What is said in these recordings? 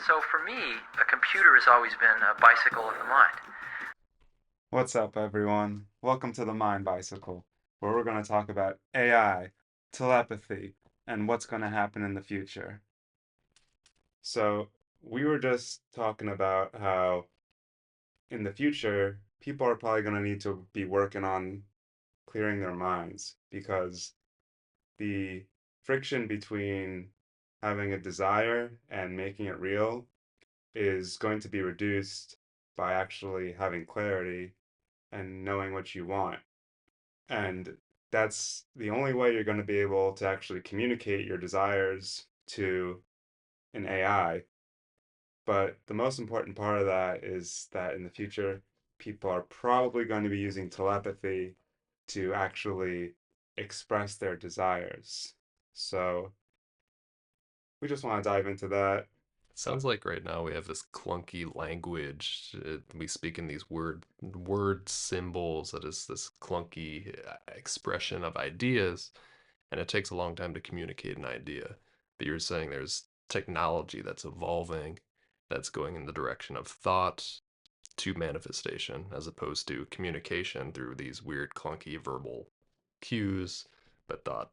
So for me, a computer has always been a bicycle of the mind. What's up, everyone? Welcome to the Mind Bicycle, where we're going to talk about AI, telepathy, and what's going to happen in the future. So, we were just talking about how in the future, people are probably going to need to be working on clearing their minds because the friction between having a desire and making it real is going to be reduced by actually having clarity and knowing what you want. And that's the only way you're going to be able to actually communicate your desires to an AI. But the most important part of that is that in the future, people are probably going to be using telepathy to actually express their desires. So we just want to dive into that. Sounds like right now we have this clunky language. We speak in these word symbols that is this clunky expression of ideas, and it takes a long time to communicate an idea. But you're saying there's technology that's evolving, that's going in the direction of thought to manifestation, as opposed to communication through these weird clunky verbal cues, but thought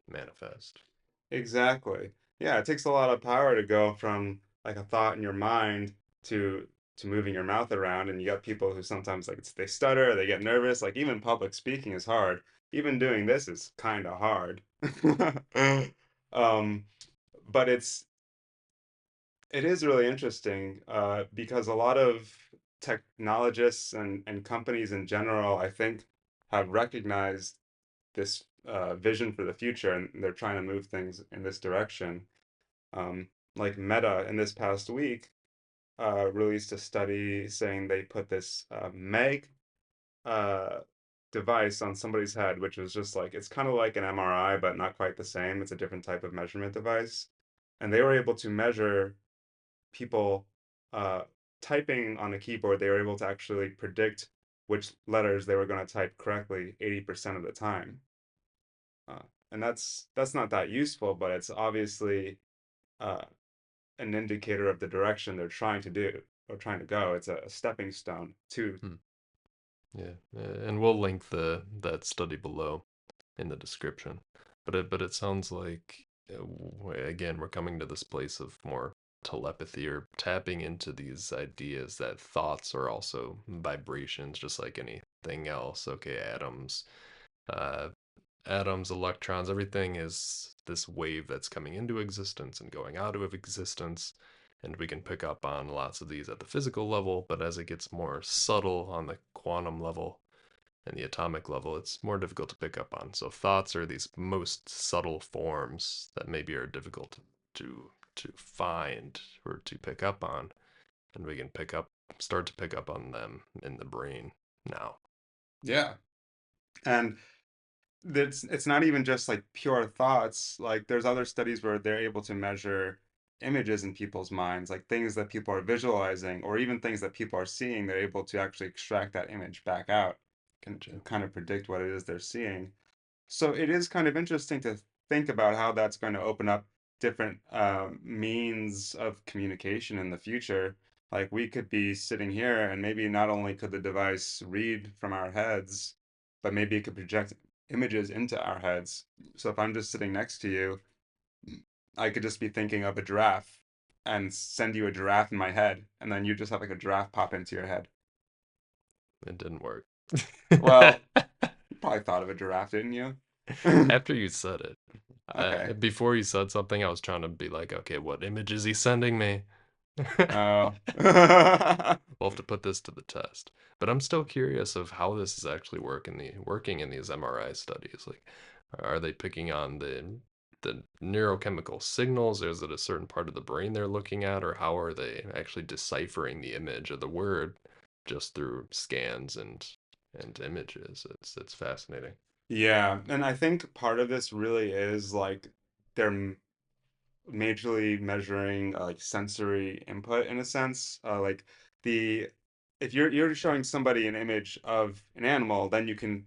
manifest. Exactly. Yeah, it takes a lot of power to go from like a thought in your mind to moving your mouth around, and you got people who sometimes they stutter, they get nervous. Like even public speaking is hard. Even doing this is kind of hard. Um, but it is really interesting because a lot of technologists and companies in general, I think, have recognized this vision for the future, and they're trying to move things in this direction. Um, like Meta in this past week released a study saying they put this Meg uh, device on somebody's head, which was just like it's kind of like an MRI, but not quite the same. It's a different type of measurement device, and they were able to measure people uh, typing on a keyboard. They were able to actually predict which letters they were going to type correctly 80% of the time. Uh, and that's not that useful, but it's obviously uh, an indicator of the direction they're trying to do or trying to go. It's a stepping stone to. Hmm. Yeah, and we'll link the that study below in the description. But it sounds like again we're coming to this place of more telepathy or tapping into these ideas that thoughts are also vibrations, just like anything else. Okay, uh, atoms, electrons, everything is this wave that's coming into existence and going out of existence. And we can pick up on lots of these at the physical level, but as it gets more subtle on the quantum level, and the atomic level, it's more difficult to pick up on. So thoughts are these most subtle forms that maybe are difficult to find or to pick up on, and we can start to pick up on them in the brain now. Yeah. And it's not even just like pure thoughts. Like there's other studies where they're able to measure images in people's minds, like things that people are visualizing or even things that people are seeing. They're able to actually extract that image back out, can Gotcha. kind of predict what it is they're seeing. So it is kind of interesting to think about how that's going to open up different means of communication in the future. Like we could be sitting here, and maybe not only could the device read from our heads, but maybe it could project images into our heads. So if I'm just sitting next to you, I could just be thinking of a giraffe and send you a giraffe in my head, and then you just have like a giraffe pop into your head. It didn't work. Well, you probably thought of a giraffe, didn't you? After you said it, Okay. before you said something, I was trying to be like, okay, what image is he sending me? Oh. We'll have to put this to the test. But I'm still curious of how this is actually working in these MRI studies. Like, are they picking on the neurochemical signals? Or is it a certain part of the brain they're looking at, or how are they actually deciphering the image of the word just through scans and images? It's fascinating. Yeah, and I think part of this really is like they're majorly measuring like sensory input in a sense. Like the if you're showing somebody an image of an animal, then you can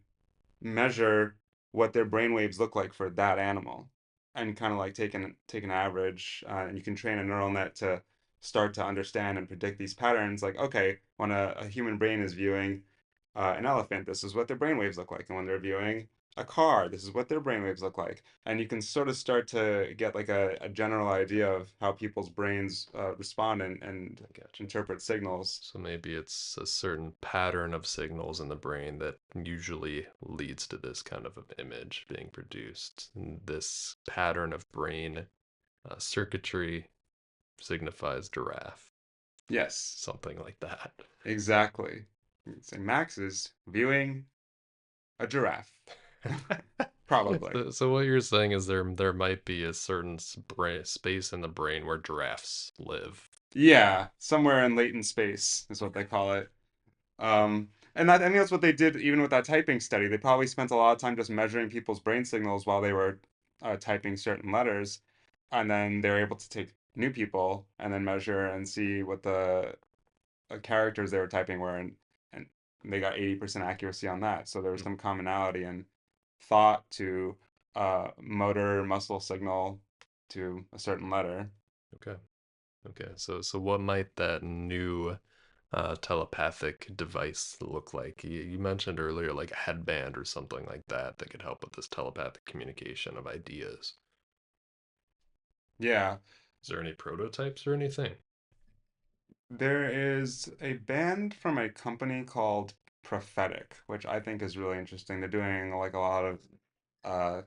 measure what their brain waves look like for that animal, and kind of like take an average, and you can train a neural net to start to understand and predict these patterns. Like, okay, when a human brain is viewing an elephant, this is what their brainwaves look like. And when they're viewing a car, this is what their brainwaves look like. And you can sort of start to get like a general idea of how people's brains respond and I gotcha. interpret signals. So maybe it's a certain pattern of signals in the brain that usually leads to this kind of image being produced. And this pattern of brain circuitry signifies giraffe, Yes, something like that. exactly. Say Max is viewing a giraffe. Probably. So what you're saying is there might be a certain space in the brain where giraffes live. Yeah, somewhere in latent space is what they call it. And I think that's what they did even with that typing study. They probably spent a lot of time just measuring people's brain signals while they were typing certain letters, and then they were able to take new people and then measure and see what the characters they were typing were, and they got 80% accuracy on that. So there was Hmm. some commonality in thought to motor muscle signal to a certain letter. Okay. Okay. So what might that new telepathic device look like? You mentioned earlier like a headband or something like that that could help with this telepathic communication of ideas. Yeah, Is there any prototypes or anything? there is a band from a company called Prophetic, which I think is really interesting. They're doing like a lot of, uh,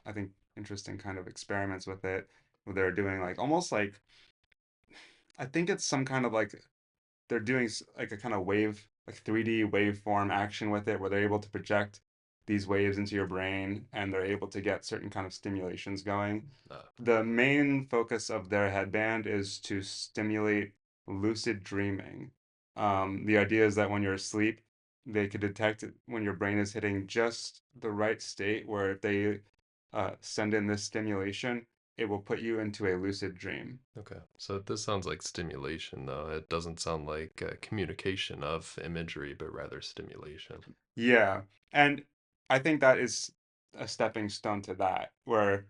I think, interesting kind of experiments with it. Where they're doing like almost like, I think it's some kind of like they're doing like a kind of wave, like 3D waveform action with it, where they're able to project these waves into your brain and they're able to get certain kind of stimulations going. Uh, The main focus of their headband is to stimulate lucid dreaming. The idea is that when you're asleep, they could detect it when your brain is hitting just the right state where if they send in this stimulation, it will put you into a lucid dream. okay. So this sounds like stimulation, though. It doesn't sound like communication of imagery, but rather stimulation. Yeah, and I think that is a stepping stone to that, where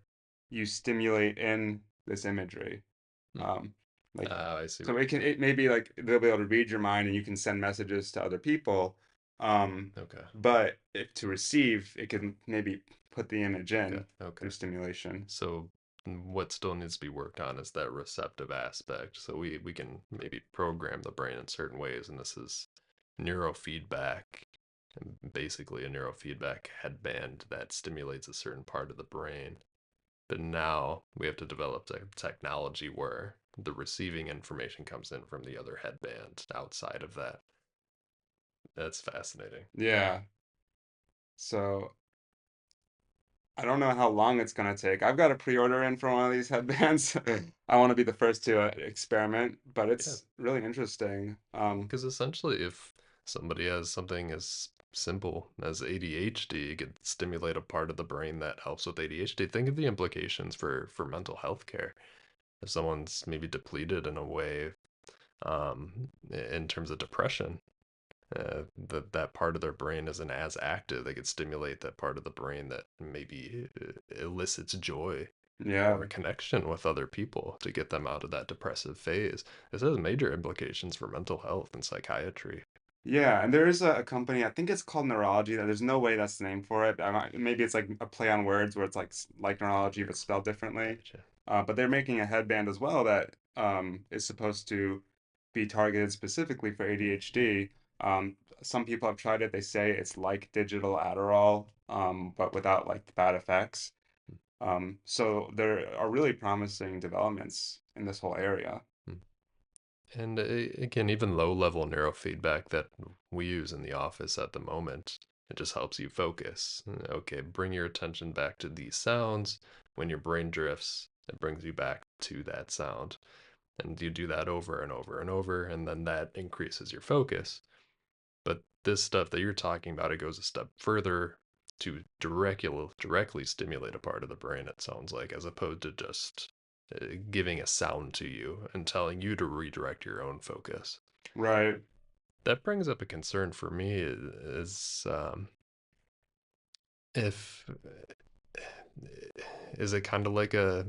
you stimulate in this imagery. Hmm. Um, like, I see so what you're saying. it may be like they'll be able to read your mind and you can send messages to other people. Okay. But if to receive, it can maybe put the image Okay. in Okay. through stimulation. So what still needs to be worked on is that receptive aspect. So we can maybe program the brain in certain ways, and this is neurofeedback, and basically a neurofeedback headband that stimulates a certain part of the brain. But now we have to develop technology where the receiving information comes in from the other headband outside of that. That's fascinating. Yeah. So I don't know how long it's gonna take. I've got a pre-order in for one of these headbands. I want to be the first to experiment, but Yeah, it's really interesting. because essentially, if somebody has something as simple as ADHD, you could stimulate a part of the brain that helps with ADHD. Think of the implications for mental health care. If someone's maybe depleted in a way, in terms of depression, that part of their brain isn't as active. They could stimulate that part of the brain that maybe elicits joy Yeah. or a connection with other people to get them out of that depressive phase. This has major implications for mental health and psychiatry. Yeah, and there is a company, I think it's called Neurology, that there's no way that's the name for it. Maybe it's like a play on words where it's like neurology but spelled differently. Gotcha. But they're making a headband as well that is supposed to be targeted specifically for ADHD. Some people have tried it. They say it's like digital Adderall, but without like the bad effects. So there are really promising developments in this whole area. Hmm. And again, even low level neurofeedback that we use in the office at the moment, it just helps you focus. Okay, bring your attention back to these sounds. When your brain drifts, it brings you back to that sound. And you do that over and over and over, and then that increases your focus. But this stuff that you're talking about, it goes a step further to directly stimulate a part of the brain, it sounds like, as opposed to just giving a sound to you and telling you to redirect your own focus. Right. That brings up a concern for me is if is it kind of like a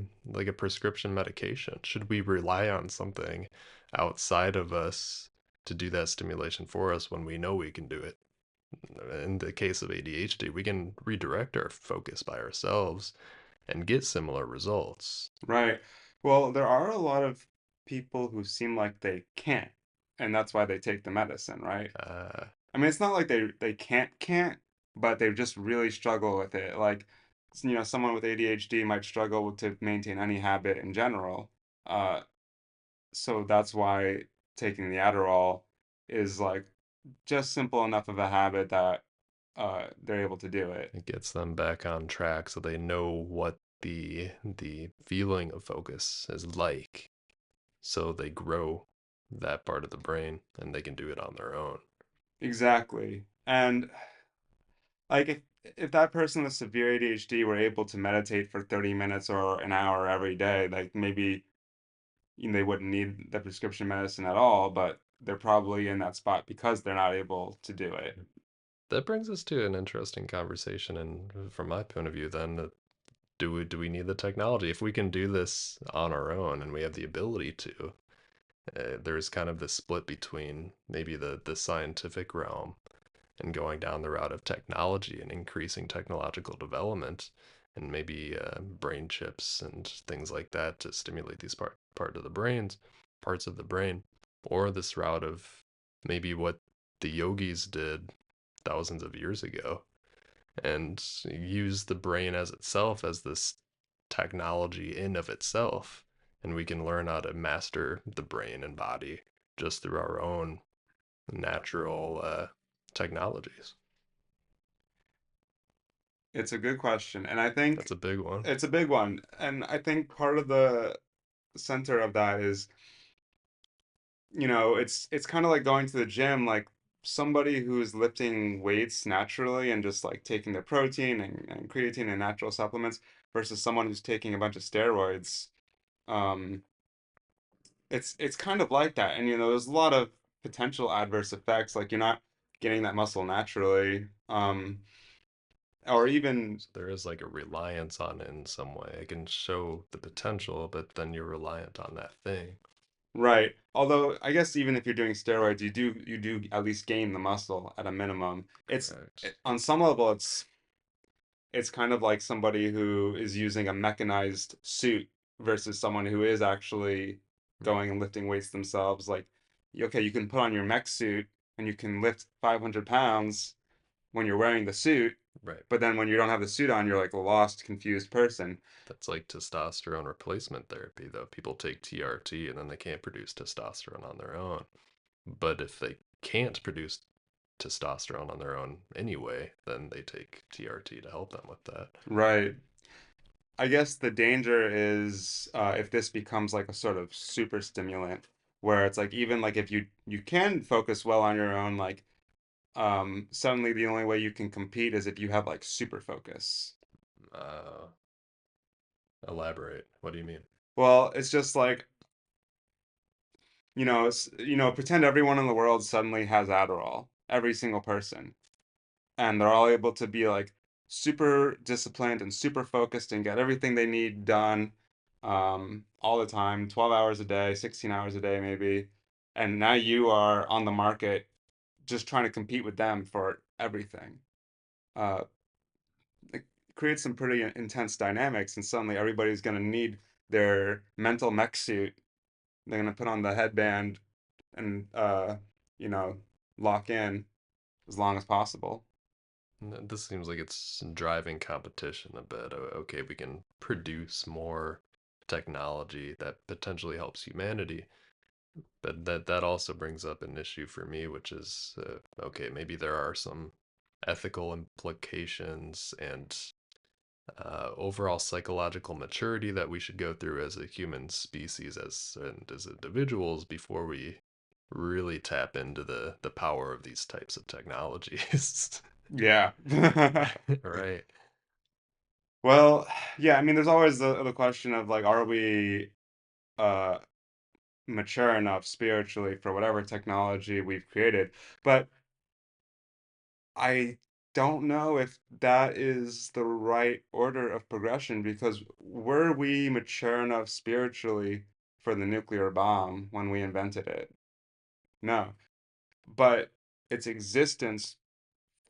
prescription medication? Should we rely on something outside of us to do that stimulation for us when we know we can do it? In the case of ADHD, we can redirect our focus by ourselves and get similar results. Right. Well, there are a lot of people who seem like they can't, and that's why they take the medicine, right? Uh, I mean, it's not like they can't, but they just really struggle with it. Like, someone with ADHD might struggle to maintain any habit in general. Uh, so that's why taking the Adderall is like just simple enough of a habit that they're able to do it. it gets them back on track so they know what the feeling of focus is like. So they grow that part of the brain and they can do it on their own. Exactly. And like if that person with severe ADHD were able to meditate for 30 minutes or an hour every day, like maybe they wouldn't need the prescription medicine at all, but they're probably in that spot because they're not able to do it. That brings us to an interesting conversation, and from my point of view, then do we need the technology if we can do this on our own and we have the ability to? There's kind of this split between maybe the scientific realm and going down the route of technology and increasing technological development and maybe brain chips and things like that to stimulate these part of the brains parts of the brain, or this route of maybe what the yogis did thousands of years ago and use the brain as itself as this technology in of itself, and we can learn how to master the brain and body just through our own natural technologies. It's a good question, and I think That's a big one. it's a big one. And I think part of the center of that is, it's kind of like going to the gym, like somebody who's lifting weights naturally and just like taking their protein and creatine and natural supplements versus someone who's taking a bunch of steroids. Um, it's kind of like that. And there's a lot of potential adverse effects, like you're not getting that muscle naturally. Or even So there is like a reliance on it in some way. It can show the potential, but then you're reliant on that thing. right. Although I guess even if you're doing steroids, you do at least gain the muscle at a minimum. Correct. On some level it's kind of like somebody who is using a mechanized suit versus someone who is actually going and lifting weights themselves. Like, okay, you can put on your mech suit and you can lift 500 pounds when you're wearing the suit, Right. but then when you don't have the suit on, you're like a lost, confused person. That's like testosterone replacement therapy, though. People take TRT and then they can't produce testosterone on their own. But if they can't produce testosterone on their own anyway, then they take TRT to help them with that. Right. I guess the danger is if this becomes like a sort of super stimulant, where it's like even like if you can focus well on your own, like suddenly the only way you can compete is if you have like super focus. Uh, Elaborate. What do you mean? Well, it's just like, pretend everyone in the world suddenly has Adderall, every single person, and they're all able to be like super disciplined and super focused and get everything they need done all the time, 12 hours a day, 16 hours a day maybe. And now you are on the market just trying to compete with them for everything. Uh, it creates some pretty intense dynamics, and suddenly everybody's going to need their mental mech suit. They're going to put on the headband and you know, lock in as long as possible. This seems like it's driving competition a bit. Okay, we can produce more technology that potentially helps humanity, but that also brings up an issue for me, which is okay, maybe there are some ethical implications and overall psychological maturity that we should go through as a human species and as individuals before we really tap into the power of these types of technologies. Yeah. Right. Well, yeah, I mean, there's always the question of like, are we uh mature enough spiritually for whatever technology we've created? But I don't know if that is the right order of progression because were we mature enough spiritually for the nuclear bomb when we invented it? No. But its existence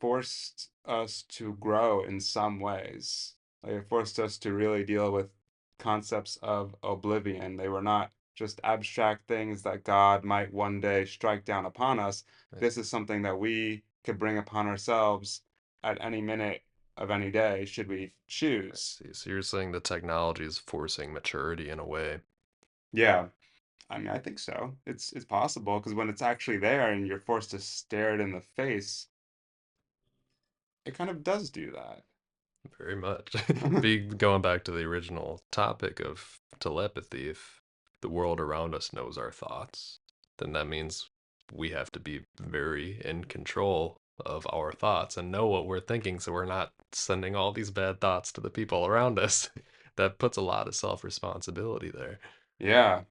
forced us to grow in some ways. Like it forced us to really deal with concepts of oblivion. They were not just abstract things that God might one day strike down upon us. I This is something that we could bring upon ourselves at any minute of any day, should we choose. see. So you're saying the technology is forcing maturity in a way. Yeah, I mean, I think so. It's possible because when it's actually there and you're forced to stare it in the face, it kind of does do that. Very much. Going back to the original topic of telepathy, if the world around us knows our thoughts, then that means we have to be very in control of our thoughts and know what we're thinking so we're not sending all these bad thoughts to the people around us. That puts a lot of self responsibility there. Yeah.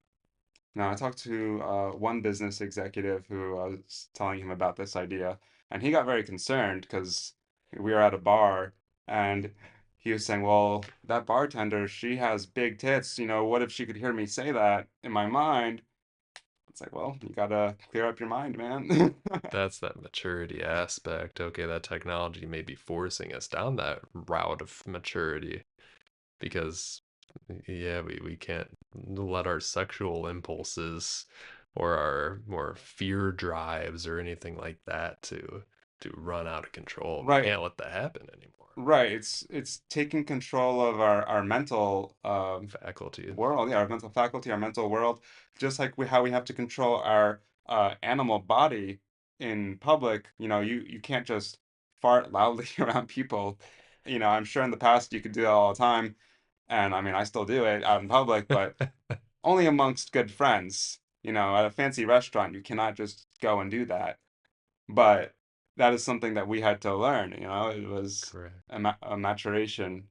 Now, I talked to one business executive who I was telling him about this idea, and he got very concerned because we were at a bar and he was saying, well, that bartender, she has big tits. What if she could hear me say that in my mind? It's like, well, you gotta clear up your mind, man. That's that maturity aspect. Okay, that technology may be forcing us down that route of maturity because yeah, we can't let our sexual impulses or our more fear drives or anything like that to run out of control. We Right. can't let that happen anymore. Right. It's taking control of our mental Faculty. world, yeah, our mental faculty, our mental world, just like how we have to control our animal body in public. You can't just fart loudly around people. I'm sure in the past you could do that all the time, and I mean I still do it out in public, but only amongst good friends. At a fancy restaurant, you cannot just go and do that. But that is something that we had to learn. It was Correct. a maturation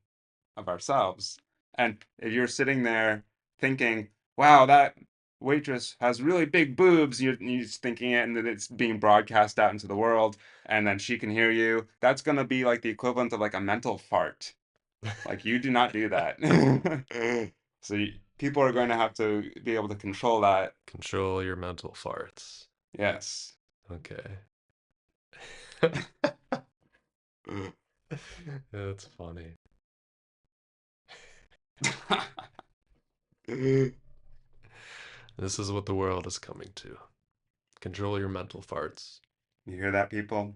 of ourselves. And if you're sitting there thinking, wow, that waitress has really big boobs, you're just thinking it and then it's being broadcast out into the world, and then she can hear you, that's going to be like the equivalent of like a mental fart. Like, you do not do that. So people are going to have to be able to control that. Control your mental farts. Yes. Okay. That's funny. You This is what the world is coming to. Control your mental farts. hear that, people?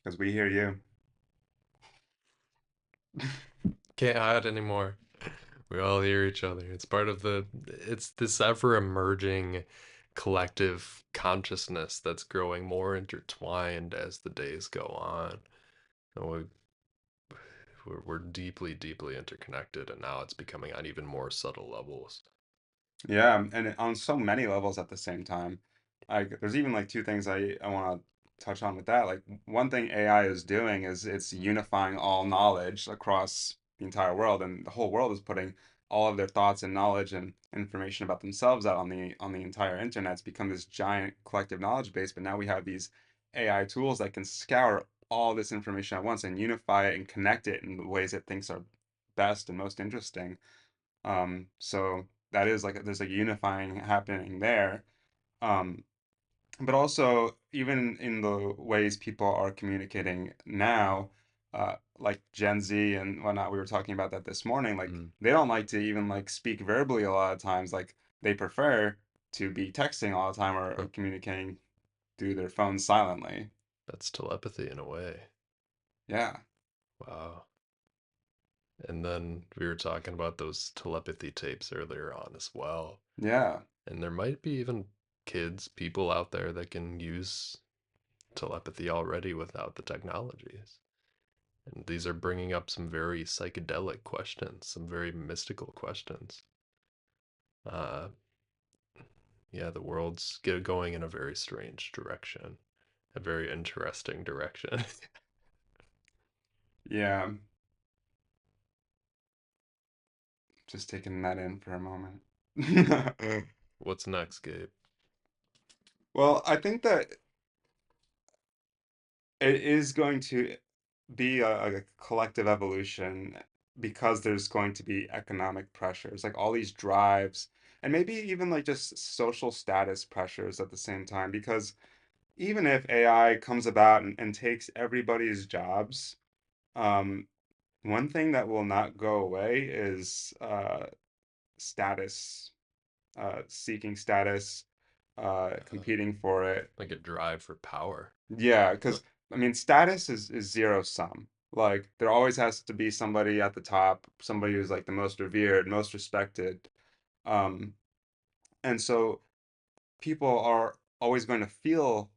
Because we hear you. Can't hide anymore. We all hear each other. It's part of it's this ever emerging collective consciousness that's growing more intertwined as the days go on. And we're deeply, deeply interconnected, and now it's becoming on even more subtle levels. Yeah, and on so many levels at the same time. Like, there's even like two things I want to touch on with that. Like, one thing AI is doing is it's unifying all knowledge across the entire world, and the whole world is putting all of their thoughts and knowledge and information about themselves out on the entire internet. It's become this giant collective knowledge base, but now we have these AI tools that can scour all this information at once and unify it and connect it in the ways it thinks are best and most interesting. So that is like there's a unifying happening there. Um, but also even in the ways people are communicating now, like Gen Z and whatnot, we were talking about that this morning. Like Mm, they don't like to even like speak verbally a lot of times. Like they prefer to be texting all the time or huh, communicating through their phones silently. that's telepathy in a way. Yeah, Wow. And then we were talking about those telepathy tapes earlier on as well. yeah, And there might be even kids, people out there that can use telepathy already without the technologies. And these are bringing up some very psychedelic questions, some very mystical questions. Uh, yeah, the world's going in a very strange direction, a very interesting direction. yeah. Just taking that in for a moment. What's next, Gabe? Well, I think that it is going to be a collective evolution because there's going to be economic pressures, like all these drives, and maybe even like just social status pressures at the same time. Because even if AI comes about and takes everybody's jobs, um, one thing that will not go away is status, seeking status, Uh, competing for it. like a drive for power. Yeah, But because I mean, status is zero sum. Like there always has to be somebody at the top, somebody who's like the most revered, most respected. Um, and so people are always going to feel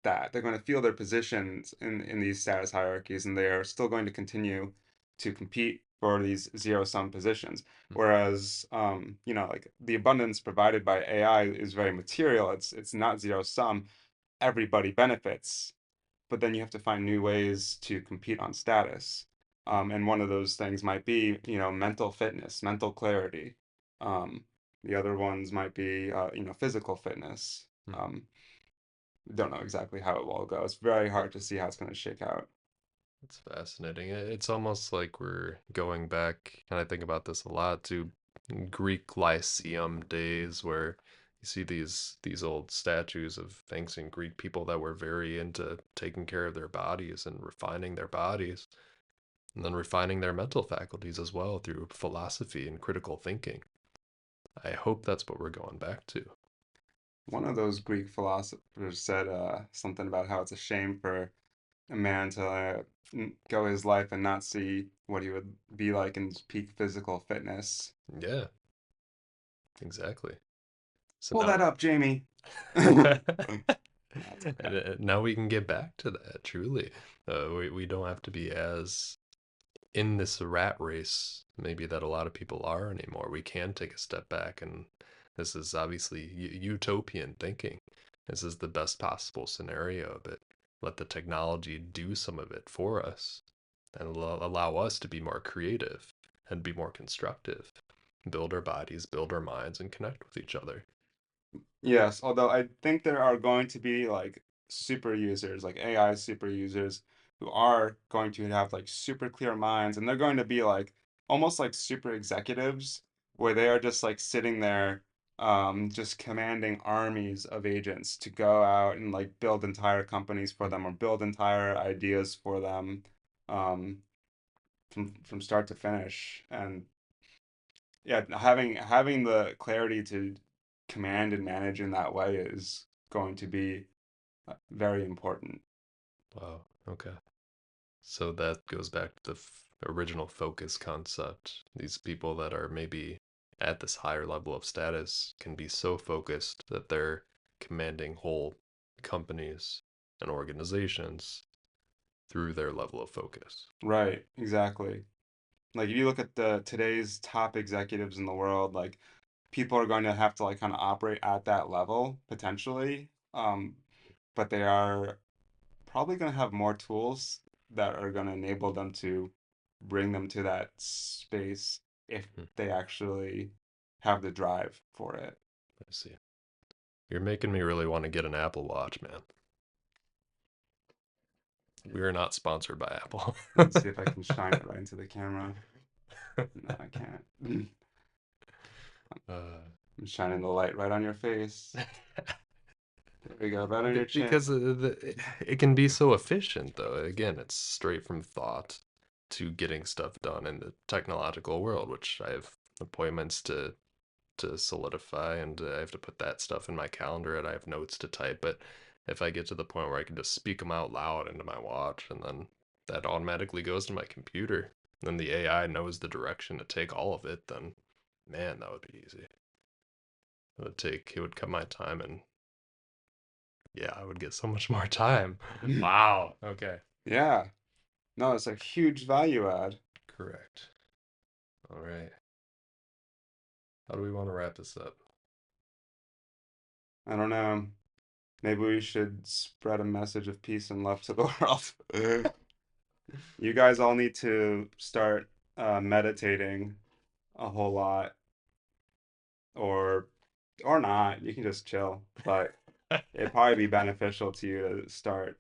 that. They're going to feel their positions in these status hierarchies, and they are still going to continue to compete for these zero sum positions. Whereas, like the abundance provided by AI is very material. It's not zero sum. Everybody benefits, but then you have to find new ways to compete on status. And one of those things might be, mental fitness, mental clarity. Um, the other ones might be, physical fitness. Um, don't know exactly how it will all go. It's very hard to see how it's going to shake out. it's fascinating. It's almost like we're going back, and I think about this a lot, to Greek Lyceum days where you see these old statues of ancient Greek people that were very into taking care of their bodies and refining their bodies, and then refining their mental faculties as well through philosophy and critical thinking. I hope that's what we're going back to. One of those Greek philosophers said something about how it's a shame for a man to go his life and not see what he would be like in his peak physical fitness. Yeah, exactly. So Pull that now up, Jamie. That's okay. now we can get back to that, truly. We don't have to be as in this rat race, maybe that a lot of people are anymore. We can take a step back, and this is obviously utopian thinking. This is the best possible scenario, but let the technology do some of it for us and allow us to be more creative and be more constructive, build our bodies, build our minds, and connect with each other. Yes, although I think there are going to be like super users, like AI super users, who are going to have like super clear minds, and they're going to be like almost like super executives, where they are just like sitting there, just commanding armies of agents to go out and like build entire companies for them or build entire ideas for them, um, from start to finish. And yeah, having the clarity to command and manage in that way is going to be very important. Wow. Okay. So that goes back to the original focus concept. These people that are maybe at this higher level of status can be so focused that they're commanding whole companies and organizations through their level of focus. Right, exactly. Like if you look at the today's top executives in the world, like people are going to have to like kind of operate at that level potentially. But they are probably going to have more tools that are going to enable them to bring them to that space if Hmm, they actually have the drive for it. I see. You're making me really want to get an Apple Watch, man. We are not sponsored by Apple. Let's see if I can shine it right into the camera. No, I can't. uh, I'm shining the light right on your face. There we go, right on your chin. because it can be so efficient, though. Again, it's straight from thought to getting stuff done in the technological world, which I have appointments to solidify, and I have to put that stuff in my calendar, and I have notes to type. But if I get to the point where I can just speak them out loud into my watch, and then that automatically goes to my computer, then the AI knows the direction to take all of it, then man, that would be easy. It would cut my time, and yeah, I would get so much more time. Wow. Okay. Yeah, no, it's a huge value add. Correct. All right. How do we want to wrap this up? I don't know. Maybe we should spread a message of peace and love to the world. You guys all need to start meditating a whole lot, or not. You can just chill, but it'd probably be beneficial to you to start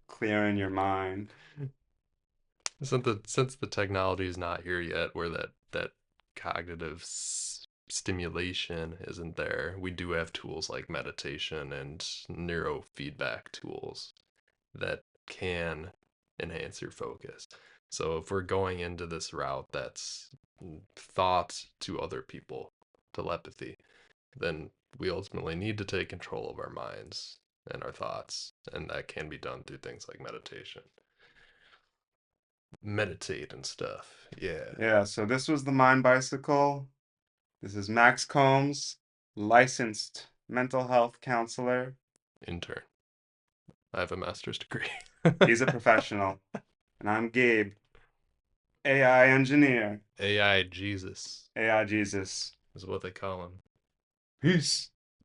clearing your mind. Since the technology is not here yet, where that cognitive stimulation isn't there, we do have tools like meditation and neurofeedback tools that can enhance your focus. So if we're going into this route that's thought to other people, telepathy, then we ultimately need to take control of our minds and our thoughts, and that can be done through things like meditation. Meditate and stuff. Yeah. Yeah, so this was the Mind Bicycle. This is MaxKomes, licensed mental health counselor. Intern. I have a master's degree. He's a professional. And I'm Gabe, AI engineer. AI Jesus AI Jesus. is what they call him. Peace.